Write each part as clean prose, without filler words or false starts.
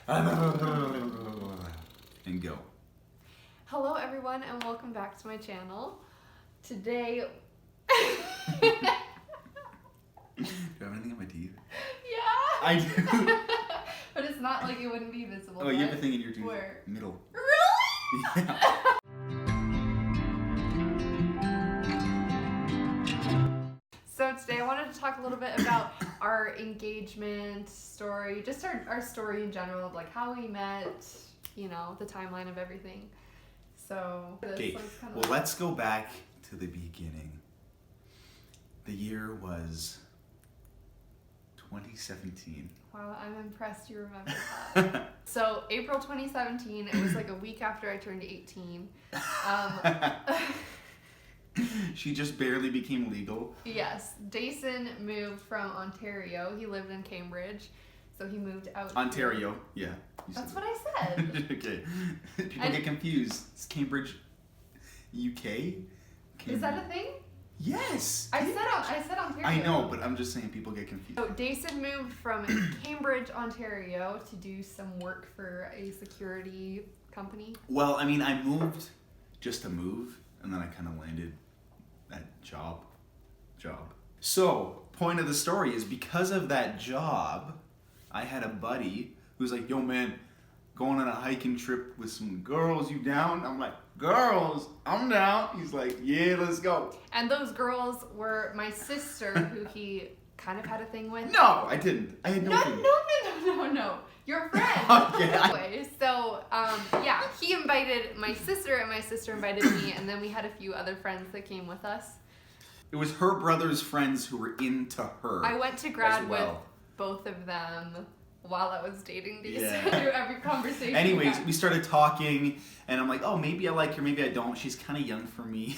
And go. Hello everyone and welcome back to my channel. Today... Do you have anything on my teeth? Yeah! I do. But it's not like it wouldn't be visible. Oh, you have a thing in your tooth? Where? Middle. Really? Yeah. So today I wanted to talk a little bit about our engagement story, just our story in general of like how we met, you know, the timeline of everything. So, Okay, well, let's go back to the beginning. The year was 2017. Wow, I'm impressed you remember that. So, April 2017, it was like a week after I turned 18. She just barely became legal. Yes, Dason moved from Ontario. He lived in Cambridge, so he moved out. Ontario, yeah. That's what I said. Okay. People get confused. It's Cambridge, UK? Is that a thing? Yes. I said Ontario. I know, but I'm just saying people get confused. So Dason moved from Cambridge, Ontario to do some work for a security company. Well, I mean, I moved just to move, and then I kind of landed at job. So, point of the story is because of that job, I had a buddy who's like, yo man, going on a hiking trip with some girls, you down? I'm like, girls, I'm down. He's like, yeah, let's go. And those girls were my sister, who he kind of had a thing with. No, I didn't. I had no thing. No. Your friend. Okay. Anyway, so, yeah, he invited my sister, and my sister invited me, and then we had a few other friends that came with us. It was her brother's friends who were into her. I went to grad well. with both of them while I was dating these Yeah. through every conversation. Anyways, we started talking, and I'm like, oh, maybe I like her, maybe I don't. She's kind of young for me,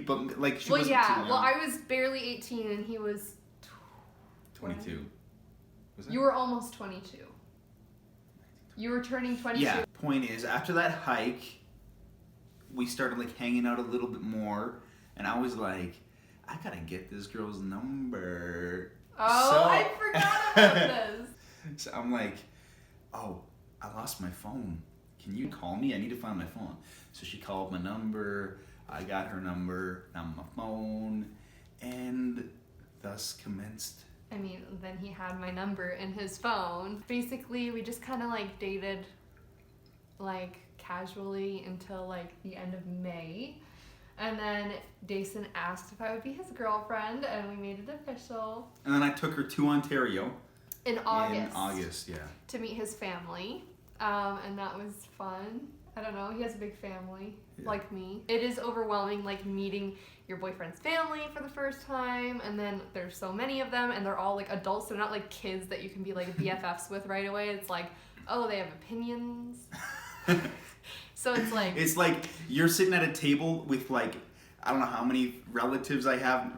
but like she wasn't too young. Well, I was barely 18, and he was 22. Was it? You were almost 22. You were turning 22. Yeah. Point is, after that hike, we started like hanging out a little bit more, and I was like, I gotta get this girl's number. Oh, I forgot about this. So I'm like, oh, I lost my phone. Can you call me? I need to find my phone. So she called my number. I got her number on my phone, and thus commenced. I mean, then he had my number in his phone. Basically, we just kind of like dated like casually until like the end of May. And then Dason asked if I would be his girlfriend, and we made it official. And then I took her to Ontario. In August. In August, yeah. To meet his family. And that was fun. I don't know, he has a big family, like me. It is overwhelming, like meeting your boyfriend's family for the first time, and then there's so many of them, and they're all like adults. They're not like kids that you can be like BFFs with right away. It's like, oh, they have opinions. So it's like you're sitting at a table with like, I don't know how many relatives I have,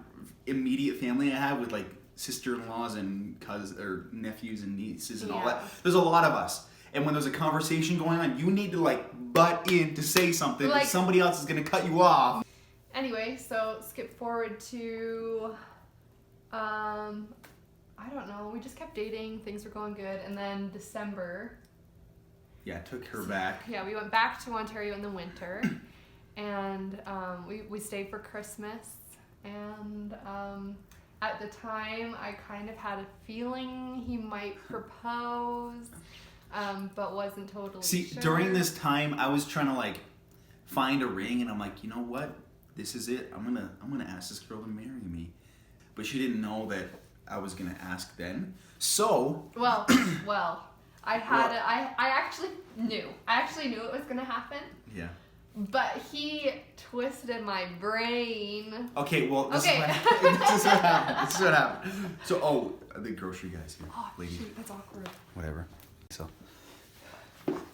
immediate family I have with like sister-in-laws and cousins or nephews and nieces and all that. There's a lot of us. And when there's a conversation going on, you need to like butt in to say something, like, somebody else is gonna cut you off. Anyway, so skip forward to, I don't know, we just kept dating, things were going good, and then December. Yeah, I took her back. Yeah, we went back to Ontario in the winter, and we stayed for Christmas, and at the time, I kind of had a feeling he might propose. But wasn't totally sure. During this time, I was trying to like find a ring, and I'm like, you know what? This is it. I'm gonna ask this girl to marry me. But she didn't know that I was gonna ask then. So well, I actually knew. I actually knew it was gonna happen. Yeah. But he twisted my brain. Okay, well, this is what happened. This is what happened. So, the grocery guy's here. Oh, lady. shoot, that's awkward. Whatever. So,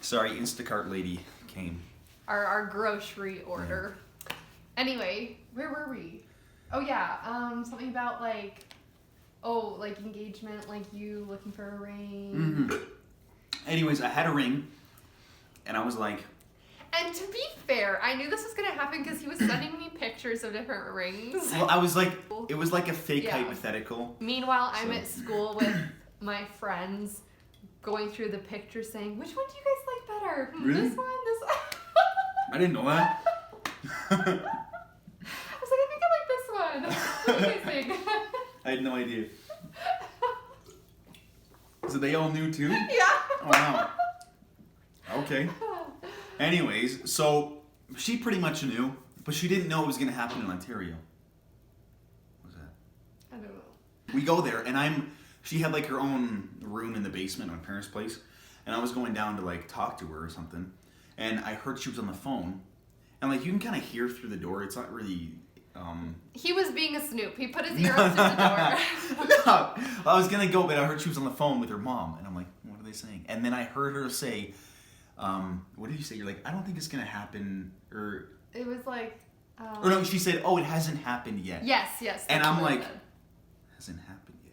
sorry, Instacart lady came. Our grocery order. Yeah. Anyway, where were we? Oh yeah, something about like engagement, like you looking for a ring. Mm-hmm. Anyways, I had a ring, and I was like. And to be fair, I knew this was gonna happen because he was sending me pictures of different rings. Well, I was like, it was like a fake hypothetical. Meanwhile, I'm at school with my friends going through the pictures saying, which one do you guys like better? Really? This one, this one. I didn't know that. I was like, I think I like this one. What do you guys think? I had no idea. So they all knew too? Yeah. Oh, wow. Okay. Anyways, so she pretty much knew, but she didn't know it was going to happen in Ontario. What was that? I don't know. We go there, and she had like her own room in the basement on my parents' place, and I was going down to like talk to her or something, and I heard she was on the phone, and like you can kind of hear through the door. It's not really. He was being a snoop. He put his ear up to the door. No, I was gonna go, but I heard she was on the phone with her mom, and I'm like, what are they saying? And then I heard her say, what did you say? You're like, I don't think it's gonna happen, or. It was like. Or no, she said, oh, it hasn't happened yet. Yes. And I'm like, said. hasn't happened yet.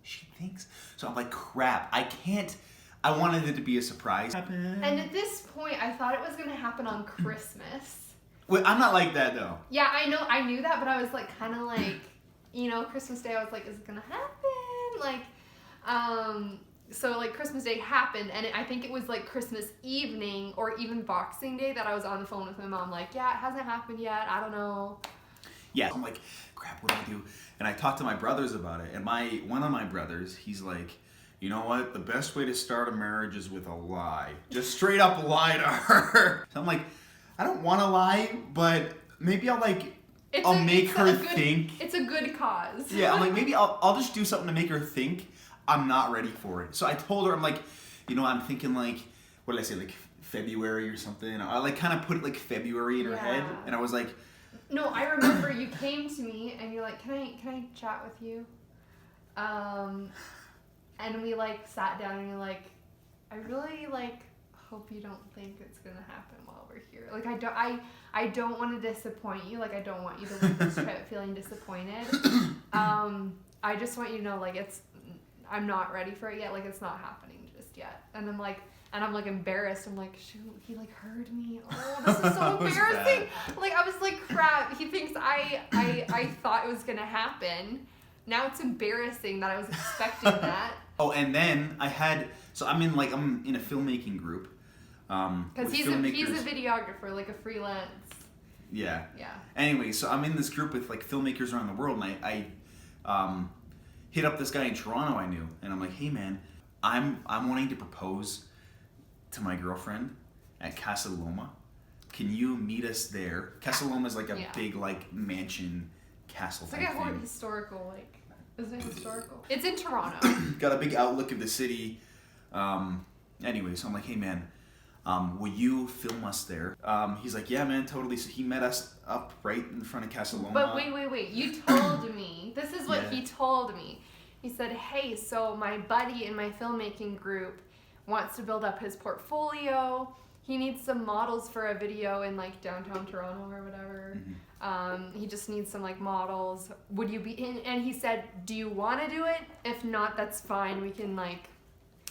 She thinks. So I'm like, crap, I can't. I wanted it to be a surprise. And at this point, I thought it was going to happen on Christmas. Wait, I'm not like that though. Yeah, I knew that, but I was like, kind of like, Christmas Day, I was like, is it going to happen? Like, so like Christmas Day happened, and I think it was like Christmas evening or even Boxing Day that I was on the phone with my mom, like, yeah, it hasn't happened yet, I don't know. Yeah, I'm like, crap, what do I do? And I talked to my brothers about it, and one of my brothers, he's like, you know what? The best way to start a marriage is with a lie. Just straight up lie to her. So I'm like, I don't want to lie, but maybe I'll make her think. It's a good cause. Yeah, I'm like, maybe I'll just do something to make her think I'm not ready for it. So I told her, I'm like, I'm thinking like, what did I say, like February or something? I like kind of put like February in her head, and I was like. No, I remember you came to me and you're like, can I chat with you? And we like sat down and you're like, I really like hope you don't think it's gonna happen while we're here. Like I don't want to disappoint you. Like I don't want you to leave this trip feeling disappointed. I just want you to know like I'm not ready for it yet. Like it's not happening just yet. And I'm like embarrassed. I'm like, shoot, he like heard me. Oh, this is so embarrassing. Like I was like, crap. He thinks I thought it was gonna happen. Now it's embarrassing that I was expecting that. Oh, and then I'm in a filmmaking group. Because he's a videographer, like a freelance. Yeah. Yeah. Anyway, so I'm in this group with like filmmakers around the world, and I hit up this guy in Toronto I knew, and I'm like, hey man, I'm wanting to propose to my girlfriend at Casa Loma. Can you meet us there? Casa Loma is like a big like mansion castle it's type like a thing. Historical, like, isn't it historical? It's in Toronto. Got a big outlook of the city. Anyway, so I'm like, hey man, will you film us there? He's like, yeah man, totally. So he met us up right in front of Casa Loma. But wait, you told me, this is what he told me. He said, hey, so my buddy in my filmmaking group wants to build up his portfolio. He needs some models for a video in like downtown Toronto or whatever. Mm-hmm. He just needs some like models. Would you be in? And he said, do you want to do it? If not, that's fine. We can like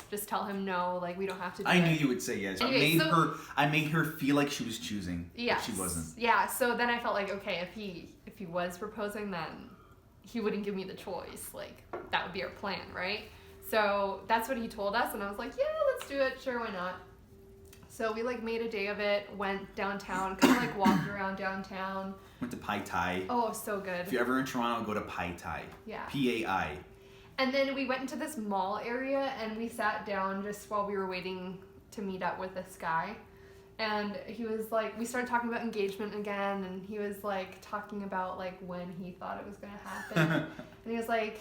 just tell him no. Like we don't have to do it. I knew you would say yes. Anyway, I made her feel like she was choosing. Yes. But she wasn't. Yeah. So then I felt like, okay, if he was proposing, then he wouldn't give me the choice. Like that would be our plan, right? So that's what he told us, and I was like, yeah, let's do it. Sure, why not? So we like made a day of it, went downtown, kind of like walked around downtown. Went to Pai Tai. Oh, so good. If you're ever in Toronto, go to Pai Tai. Yeah. P-A-I. And then we went into this mall area and we sat down just while we were waiting to meet up with this guy. And he was like, we started talking about engagement again, and he was like talking about like when he thought it was gonna happen. And he was like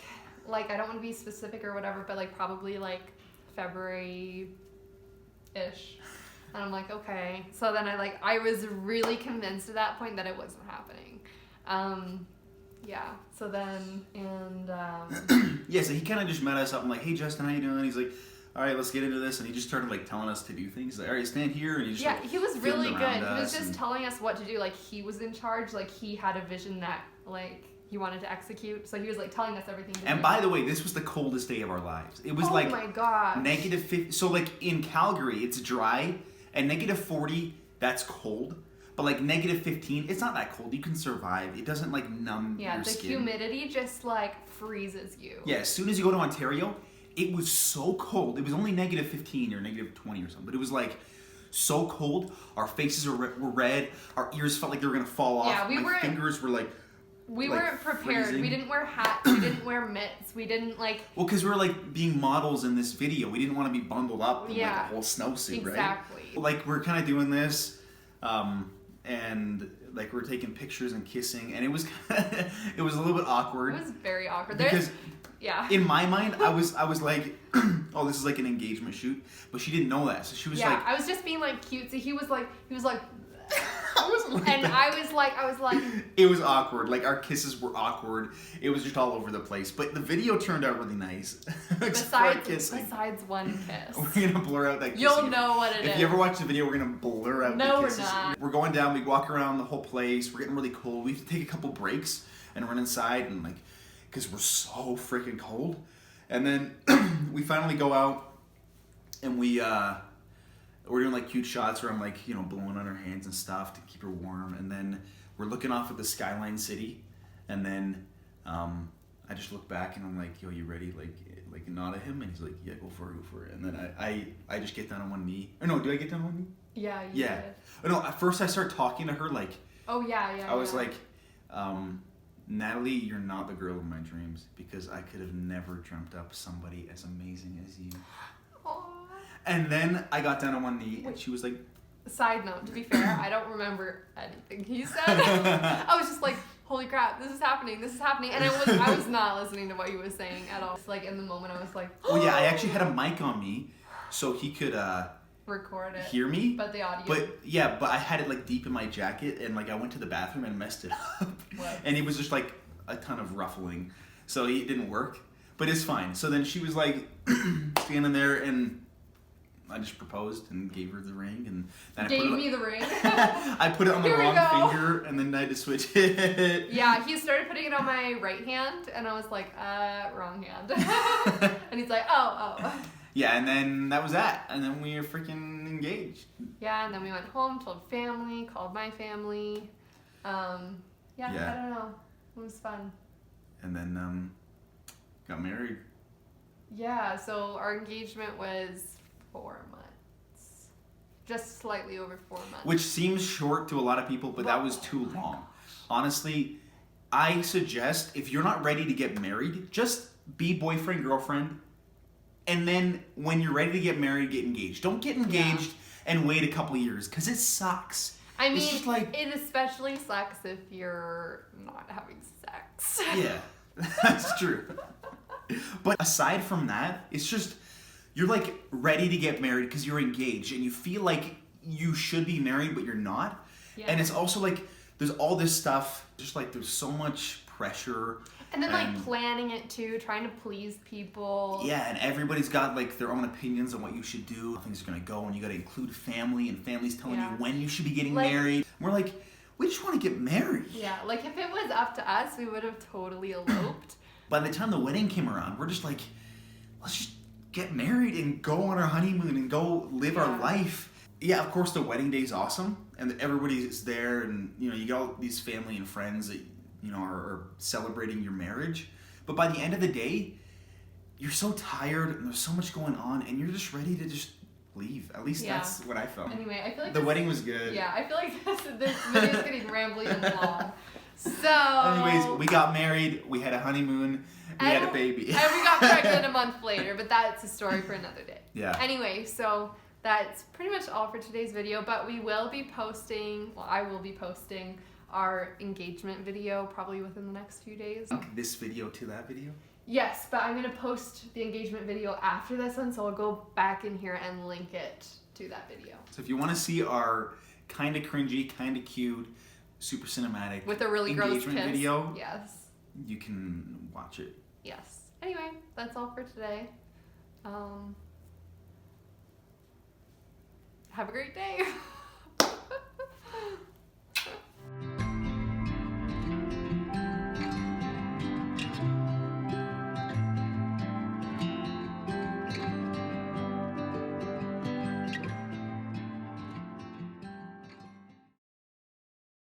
I don't want to be specific or whatever, but like probably like February-ish. And I'm like, okay. So then I was really convinced at that point that it wasn't happening. Yeah. So then, yeah, so he kind of just met us up. I'm like, hey, Justin, how you doing? He's like, all right, let's get into this. And he just started like telling us to do things. He's like, all right, stand here. And he just he was really good. He was just telling us what to do. Like he was in charge. Like he had a vision that like he wanted to execute. So he was like telling us everything to do. And by the way, this was the coldest day of our lives. It was like, oh my god, -50. So like in Calgary, it's dry, and -40, that's cold. But like -15, it's not that cold. You can survive. It doesn't like numb your skin. Yeah, the humidity just like freezes you. Yeah, as soon as you go to Ontario, it was so cold. It was only -15 or -20 or something, but it was like so cold. Our faces were red. Our ears felt like they were gonna fall off. Yeah, My fingers were like. We like, weren't prepared. freezing. We didn't wear hats. We didn't wear mitts. We didn't like. Well, because we were like being models in this video. We didn't want to be bundled up in like Yeah. a whole snowsuit, right? Exactly. Like we're kind of doing this, and like we're taking pictures and kissing, and it was it was a little bit awkward. It was very awkward. Because yeah. in my mind, I was like, oh, this is like an engagement shoot, but she didn't know that, so she was Yeah, like, I was just being like cutesy. He was like, I wasn't like and that. I was like, It was awkward. Like our kisses were awkward. It was just all over the place. But the video turned out really nice. Except for our kissing. besides one kiss. We're gonna blur out that kissing. You'll know what it is. If you ever watch the video, we're gonna blur out No, the we're kisses. not. We're going down. We walk around the whole place. We're getting really cold. We have to take a couple breaks and run inside and like, because we're so freaking cold. And then we finally go out and we're doing like cute shots where I'm like, you know, blowing on her hands and stuff to keep her warm. And then we're looking off at the skyline city. And then I just look back and I'm like, yo, you ready? Like nod at him. And he's like, yeah, go for it. And then I just get down on one knee. Or no, do I get down on one knee? Yeah, you Yeah. did. Oh, no, at first I start talking to her like, Oh yeah. I was like, Natalie, you're not the girl of my dreams because I could have never dreamt up somebody as amazing as you. Aw. And then I got down on one knee and she was like, Side note, to be fair, I don't remember anything he said. I was just like, holy crap, this is happening, and I was not listening to what he was saying at all. It's like in the moment I was like, oh yeah, I actually had a mic on me so he could record it. hear me. But the audio. But I had it like deep in my jacket and like I went to the bathroom and messed it up. What? And it was just like a ton of ruffling. So it didn't work. But it's fine. So then she was like standing there and I just proposed and gave her the ring and then I Gave put it me the ring. I put it on the Here we wrong go. finger and then I had to switch it. Yeah, he started putting it on my right hand, and I was like, wrong hand. And he's like, oh. Yeah, and then that was that. And then we were freaking engaged. Yeah, and then we went home, told family, called my family. Yeah, Yeah. I don't know. It was fun. And then got married. Yeah, so our engagement was 4 months. Just slightly over 4 months. Which seems short to a lot of people, but that was too long. Honestly, I suggest if you're not ready to get married, just be boyfriend, girlfriend. And then when you're ready to get married, get engaged. Don't get engaged and wait a couple years because it sucks. I mean, it's just like, it especially sucks if you're not having sex. yeah, that's true. But aside from that, it's just you're like ready to get married because you're engaged and you feel like you should be married, but you're not. Yeah. And it's also like there's all this stuff, just like there's so much pressure. And then like planning it too, trying to please people. Yeah, and everybody's got like their own opinions on what you should do, how things are gonna go, and you gotta include family, and family's telling you when you should be getting Like- married. We're like, we just want to get married. Yeah, like if it was up to us, we would have totally eloped. By the time the wedding came around, we're just like, let's just get married and go on our honeymoon and go live our life. Yeah, of course the wedding day's awesome, and everybody's there, and you know you got all these family and friends that you know are celebrating your marriage. But by the end of the day, you're so tired and there's so much going on, and you're just ready to just leave. At least that's what I felt. Anyway, I feel like The wedding was good. Yeah, I feel like this video's getting rambly and long. So. Anyways, we got married. We had a honeymoon. We had a baby. And we got pregnant a month later, but that's a story for another day. Yeah. Anyway, so that's pretty much all for today's video, but we will be posting, well, I will be posting our engagement video probably within the next few days. Link this video to that video. Yes, but I'm going to post the engagement video after this one, so I'll go back in here and link it to that video. So if you want to see our kind of cringy, kind of cute, super cinematic With a really gross engagement kiss. video, Yes. you can watch it. Yes. Anyway, that's all for today. Have a great day.